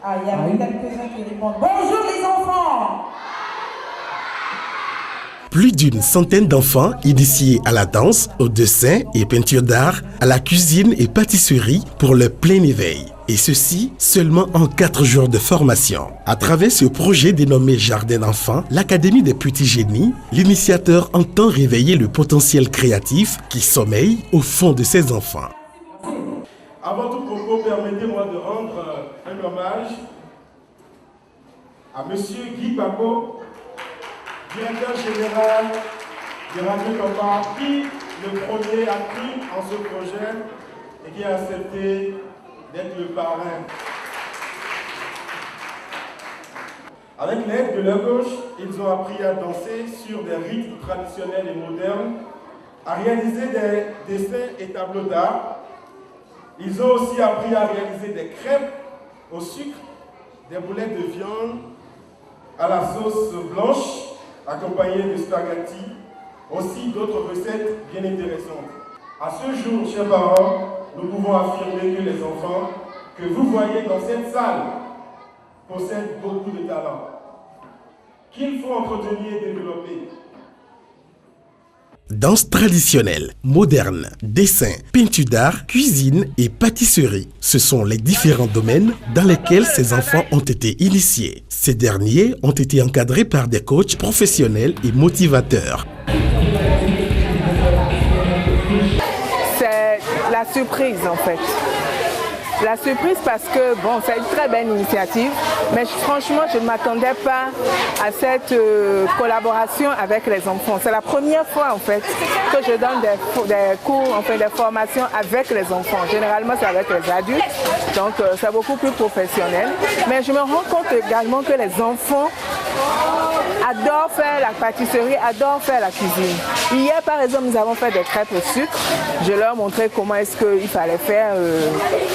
Ah, il y a quelques-uns qui répondent. Bonjour les enfants! Plus d'une centaine d'enfants initiés à la danse, au dessin et peinture d'art, à la cuisine et pâtisserie pour le plein éveil. Et ceci seulement en 4 jours de formation. À travers ce projet dénommé Jardin d'enfants, l'Académie des petits génies, l'initiateur entend réveiller le potentiel créatif qui sommeille au fond de ses enfants. Avant tout propos, permettez-moi de rendre un hommage à M. Guy Bako, directeur général de Radio Papa, qui le premier a cru en ce projet et qui a accepté d'être le parrain. Avec l'aide de leur gauche, ils ont appris à danser sur des rythmes traditionnels et modernes, à réaliser des dessins et tableaux d'art. Ils ont aussi appris à réaliser des crêpes au sucre, des boulettes de viande à la sauce blanche, accompagnées de spaghettis, aussi d'autres recettes bien intéressantes. À ce jour, chers parents, nous pouvons affirmer que les enfants que vous voyez dans cette salle possèdent beaucoup de talent, qu'il faut entretenir et développer. Danse traditionnelle, moderne, dessin, peinture d'art, cuisine et pâtisserie. Ce sont les différents domaines dans lesquels ces enfants ont été initiés. Ces derniers ont été encadrés par des coachs professionnels et motivateurs. C'est la surprise en fait. La surprise parce que, bon, c'est une très belle initiative, mais franchement, je ne m'attendais pas à cette collaboration avec les enfants. C'est la première fois, en fait, que je donne des cours, en fait, des formations avec les enfants. Généralement, c'est avec les adultes, donc c'est beaucoup plus professionnel. Mais je me rends compte également que les enfants adorent faire la pâtisserie, adorent faire la cuisine. Hier, par exemple, nous avons fait des crêpes au sucre. Je leur montrais comment est-ce qu'il fallait faire,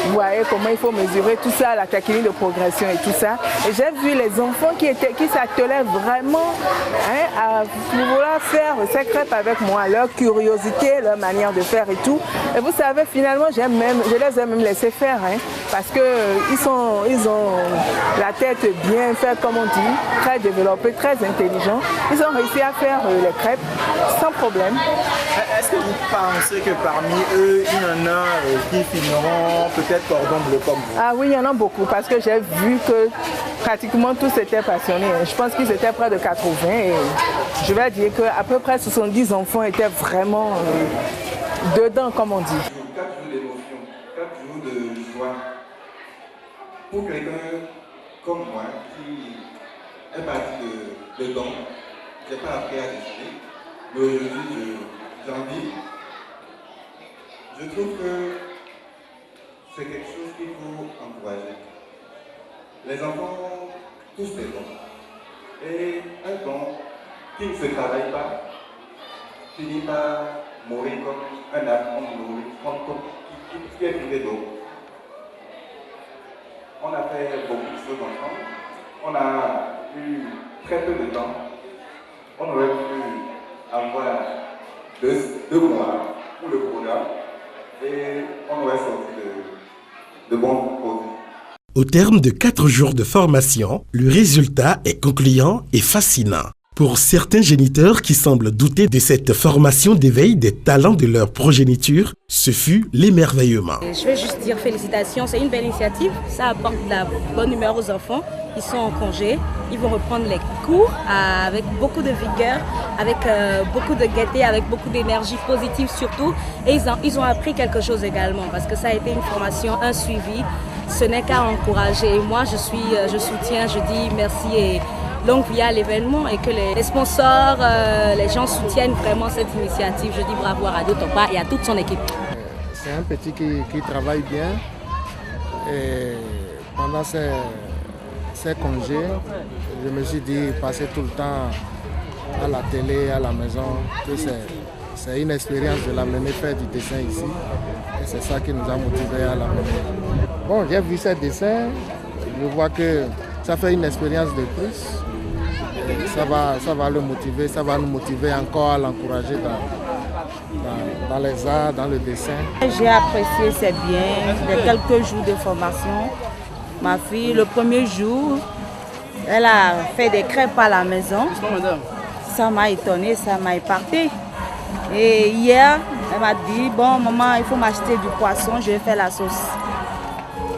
vous voyez, comment il faut mesurer tout ça, la technique de progression et tout ça. Et j'ai vu les enfants qui s'attelaient vraiment à vouloir faire ces crêpes avec moi, leur curiosité, leur manière de faire et tout. Et vous savez, finalement, je les ai même laissés faire, parce qu'ils ont la tête bien faite, comme on dit, très développée, très intelligents. Ils ont réussi à faire les crêpes sans problème. Est-ce que vous pensez que parmi eux, il y en a qui finiront peut-être cordon bleu comme vous? Ah oui, il y en a beaucoup parce que j'ai vu que pratiquement tous étaient passionnés. Je pense qu'ils étaient près de 80 et je vais dire qu'à peu près 70 enfants étaient vraiment dedans, comme on dit. 4 jours d'émotion, 4 jours de joie. Pour quelqu'un comme moi qui est parti de don, je n'ai pas appris à dessiner, mais aujourd'hui j'en vis. Je trouve que c'est quelque chose qu'il faut encourager. Les enfants ont tous des dons. Et un don qui ne se travaille pas finit par mourir comme un arbre qui est privé d'eau. On a fait beaucoup de choses ensemble. On a eu très peu de temps. On aurait pu avoir 2 mois pour le programme et on aurait sorti de bons produits. Au terme de 4 jours de formation, le résultat est concluant et fascinant. Pour certains géniteurs qui semblent douter de cette formation d'éveil des talents de leur progéniture, ce fut l'émerveillement. Je vais juste dire félicitations, c'est une belle initiative. Ça apporte de la bonne humeur aux enfants. Ils sont en congé, ils vont reprendre les cours avec beaucoup de vigueur, avec beaucoup de gaieté, avec beaucoup d'énergie positive surtout. Et ils ont appris quelque chose également parce que ça a été une formation, un suivi. Ce n'est qu'à encourager. Et moi, je soutiens, je dis merci et longue vie à l'événement et que les sponsors, les gens soutiennent vraiment cette initiative. Je dis bravo à Radio Topa et à toute son équipe. C'est un petit qui travaille bien et pendant ces congés, je me suis dit passer tout le temps à la télé, à la maison, que c'est une expérience de l'amener faire du dessin ici et c'est ça qui nous a motivés à l'amener. Bon, j'ai vu ces dessins, je vois que ça fait une expérience de plus. Ça va le motiver, ça va nous motiver encore à l'encourager dans les arts, dans le dessin. J'ai apprécié, c'est bien, les quelques jours de formation. Ma fille, le premier jour, elle a fait des crêpes à la maison. Ça m'a étonnée, ça m'a éparpillée. Et hier, elle m'a dit, bon maman, il faut m'acheter du poisson, je vais faire la sauce.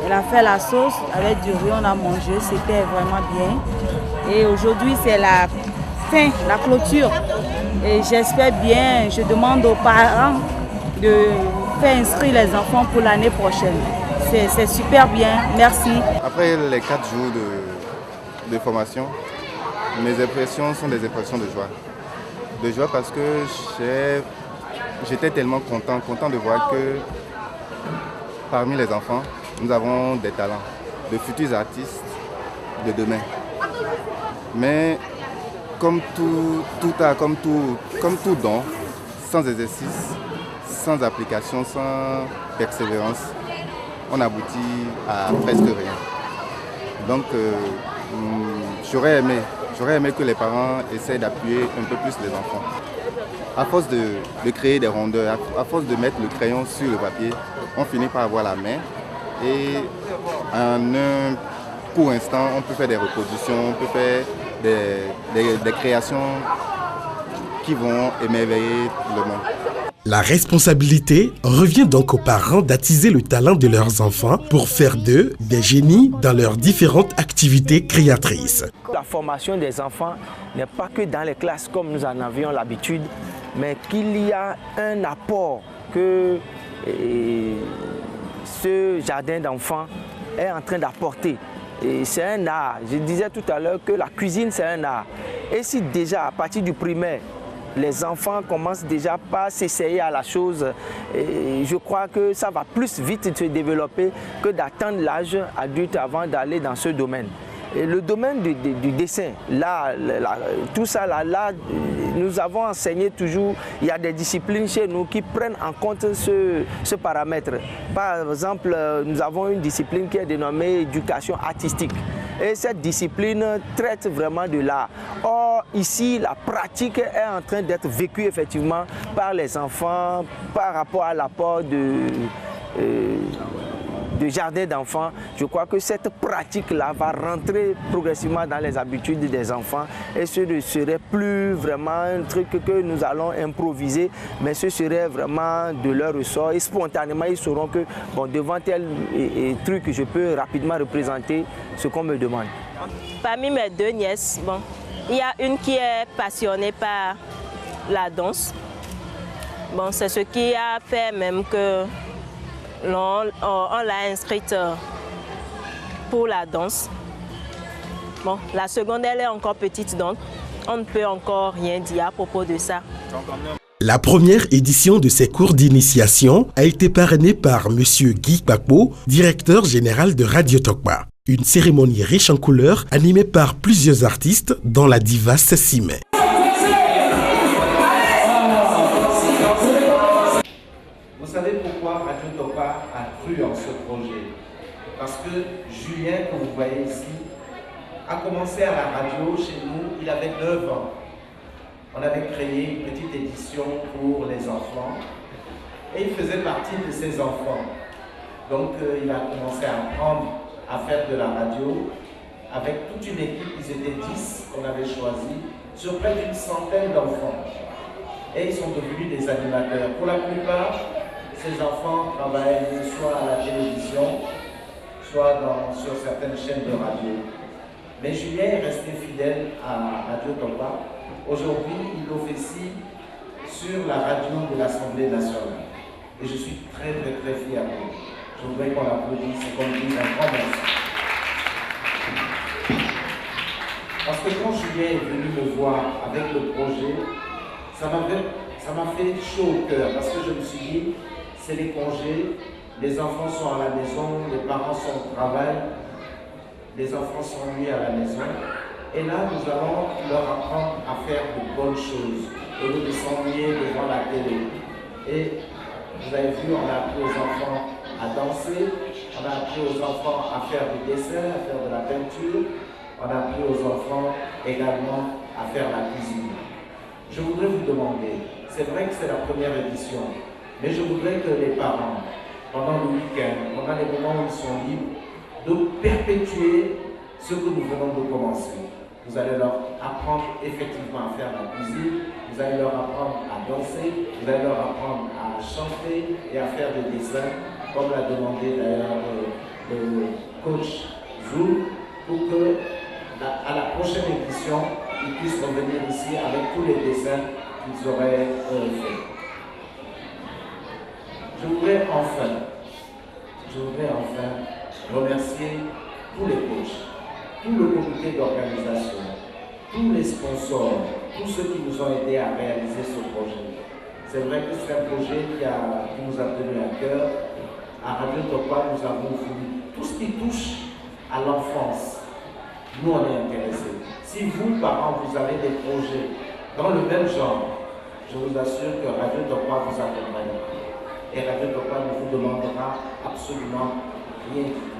Elle a fait la sauce avec du riz, on a mangé, c'était vraiment bien. Et aujourd'hui, c'est la fin, la clôture. Et j'espère bien, je demande aux parents de faire inscrire les enfants pour l'année prochaine. C'est super bien, merci. Après les 4 jours de formation, mes impressions sont des impressions de joie. De joie parce que j'étais tellement content de voir que parmi les enfants, nous avons des talents, de futurs artistes de demain. Mais comme tout don, sans exercice, sans application, sans persévérance, on aboutit à presque rien. Donc j'aurais aimé que les parents essayent d'appuyer un peu plus les enfants. À force de créer des rondeurs, à force de mettre le crayon sur le papier, on finit par avoir la main et en un court instant, on peut faire des reproductions, on peut faire des créations qui vont émerveiller le monde. La responsabilité revient donc aux parents d'attiser le talent de leurs enfants pour faire d'eux des génies dans leurs différentes activités créatrices. La formation des enfants n'est pas que dans les classes comme nous en avions l'habitude, mais qu'il y a un apport que ce jardin d'enfants est en train d'apporter. Et c'est un art. Je disais tout à l'heure que la cuisine, c'est un art. Et si déjà, à partir du primaire, les enfants commencent déjà par s'essayer à la chose, et je crois que ça va plus vite se développer que d'attendre l'âge adulte avant d'aller dans ce domaine. Et le domaine du dessin, là, tout ça, là, nous avons enseigné toujours, il y a des disciplines chez nous qui prennent en compte ce paramètre. Par exemple, nous avons une discipline qui est dénommée éducation artistique. Et cette discipline traite vraiment de l'art. Or, ici, la pratique est en train d'être vécue effectivement par les enfants par rapport à l'apport de jardin d'enfants. Je crois que cette pratique-là va rentrer progressivement dans les habitudes des enfants et ce ne serait plus vraiment un truc que nous allons improviser, mais ce serait vraiment de leur ressort et spontanément ils sauront que bon, devant tel truc, je peux rapidement représenter ce qu'on me demande. Parmi mes 2 nièces, bon, il y a une qui est passionnée par la danse. Bon, c'est ce qui a fait même que on l'a inscrite pour la danse. Bon, la seconde, elle est encore petite, donc on ne peut encore rien dire à propos de ça. La première édition de ces cours d'initiation a été parrainée par M. Guy Bakpo, directeur général de Radio Tokpa. Une cérémonie riche en couleurs animée par plusieurs artistes dont la diva Sessime. Vous savez pourquoi Radio Tokpa a cru en ce projet? Parce que Julien, que vous voyez ici, a commencé à la radio chez nous, il avait 9 ans. On avait créé une petite édition pour les enfants et il faisait partie de ces enfants. Donc il a commencé à apprendre à faire de la radio avec toute une équipe, ils étaient 10 qu'on avait choisi, sur près d'une centaine d'enfants. Et ils sont devenus des animateurs. Pour la plupart, ces enfants travaillent soit à la télévision, soit sur certaines chaînes de radio. Mais Julien est resté fidèle à Radio Tokpa. Aujourd'hui, il officie sur la radio de l'Assemblée nationale. Et je suis très fier de lui. Je voudrais qu'on l'applaudisse et qu'on lui dise un grand merci. Parce que quand Julien est venu me voir avec le projet, ça m'a fait chaud au cœur. Parce que je me suis dit, c'est les congés, les enfants sont à la maison, les parents sont au travail, les enfants s'ennuient à la maison. Et là, nous allons leur apprendre à faire de bonnes choses, au lieu de s'ennuyer devant la télé. Et vous avez vu, on a appris aux enfants à danser, on a appris aux enfants à faire du dessin, à faire de la peinture, on a appris aux enfants également à faire la cuisine. Je voudrais vous demander, c'est vrai que c'est la première édition, mais je voudrais que les parents, pendant le week-end, pendant les moments où ils sont libres, de perpétuer ce que nous venons de commencer. Vous allez leur apprendre effectivement à faire la cuisine, vous allez leur apprendre à danser, vous allez leur apprendre à chanter et à faire des dessins, comme l'a demandé d'ailleurs le coach Zou, pour que à la prochaine édition, ils puissent revenir ici avec tous les dessins qu'ils auraient faits. Je voudrais enfin remercier tous les coachs, tout le comité d'organisation, tous les sponsors, tous ceux qui nous ont aidés à réaliser ce projet. C'est vrai que c'est un projet qui nous a tenu à cœur. À Radio Tokwa, nous avons voulu tout ce qui touche à l'enfance. Nous, on est intéressés. Si vous, parents, vous avez des projets dans le même genre, je vous assure que Radio Tokwa vous accompagnera. Et Radio Tokwa ne vous demandera absolument rien du tout.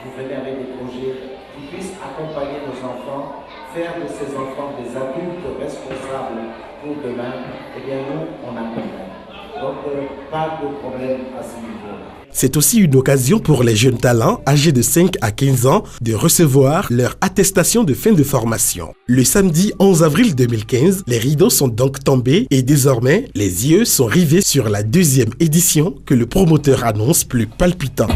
Vous venez avec des projets qui puissent accompagner nos enfants, faire de ces enfants des adultes responsables pour demain. Eh bien, nous, on accompagne. Donc, pas de problème à ce niveau. C'est aussi une occasion pour les jeunes talents âgés de 5 à 15 ans de recevoir leur attestation de fin de formation. Le samedi 11 avril 2015, les rideaux sont donc tombés et désormais, les yeux sont rivés sur la 2e édition que le promoteur annonce plus palpitant.